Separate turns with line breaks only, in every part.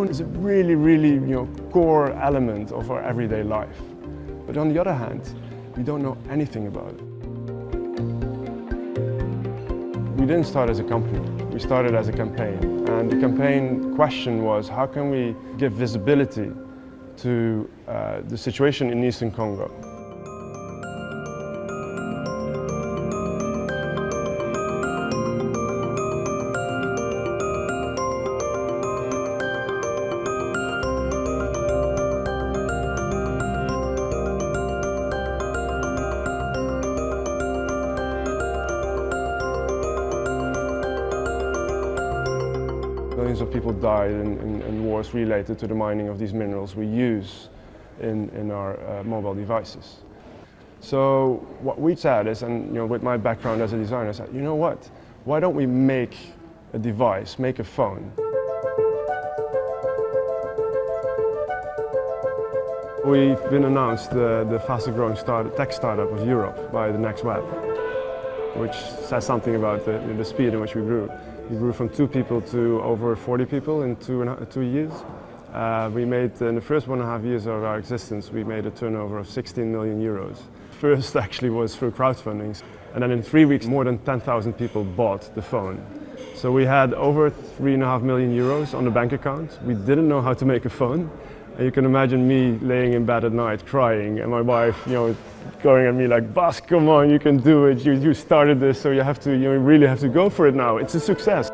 phone is a really, core element of our everyday life. But on the other hand, we don't know anything about it. We didn't start as a company, we started as a campaign. And the campaign question was, how can we give visibility to the situation in Eastern Congo? Millions of people died in wars related to the mining of these minerals we use in our mobile devices. So what we said is, and with my background as a designer, I said, you know what? Why don't we make a device, make a phone? We've been announced the fastest growing tech startup of Europe by the Next Web, which says something about the speed in which we grew. We grew from 2 people to over 40 people in 2 years. We made, in the first 1.5 years of our existence, we made a turnover of 16 million euros. First actually was through crowdfunding, and then in 3 weeks more than 10,000 people bought the phone. So we had over 3.5 million euros on the bank account. We didn't know how to make a phone. And you can imagine me laying in bed at night crying, and my wife, going at me like, "Bas, come on, you can do it. You started this, so you have to, you really have to go for it now. It's a success."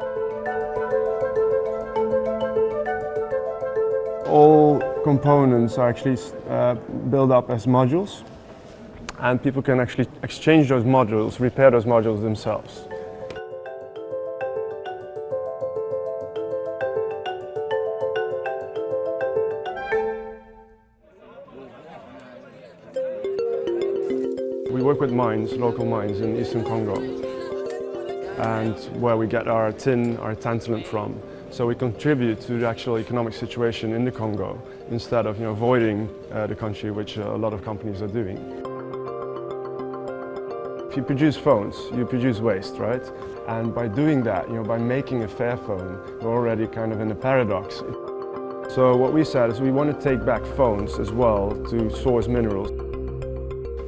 All components are actually built up as modules, and people can actually exchange those modules, repair those modules themselves. We work with mines, local mines in Eastern Congo, and where we get our tin, our tantalum from. So we contribute to the actual economic situation in the Congo instead of avoiding the country, which a lot of companies are doing. If you produce phones, you produce waste, right? And by doing that, by making a fair phone, we're already kind of in a paradox. So what we said is we want to take back phones as well to source minerals.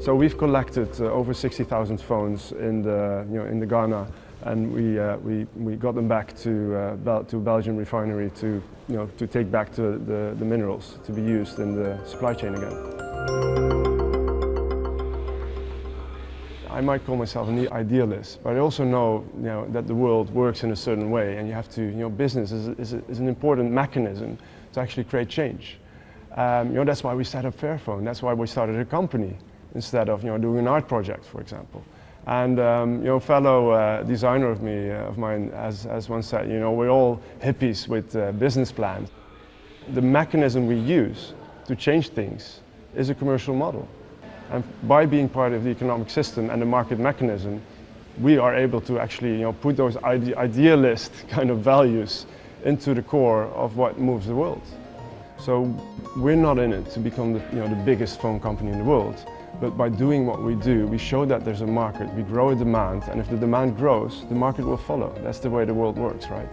So we've collected over 60,000 phones in the Ghana, and we got them back to Belgian refinery to take back to the minerals to be used in the supply chain again. I might call myself an idealist, but I also know that the world works in a certain way, and you have to business is an important mechanism to actually create change. That's why we set up Fairphone. That's why we started a company, instead of doing an art project, for example. And fellow designer of mine has once said, we're all hippies with business plans. The mechanism we use to change things is a commercial model. And by being part of the economic system and the market mechanism, we are able to actually put those idealist kind of values into the core of what moves the world. So we're not in it to become the biggest phone company in the world. But by doing what we do, we show that there's a market, we grow a demand, and if the demand grows, the market will follow. That's the way the world works, right?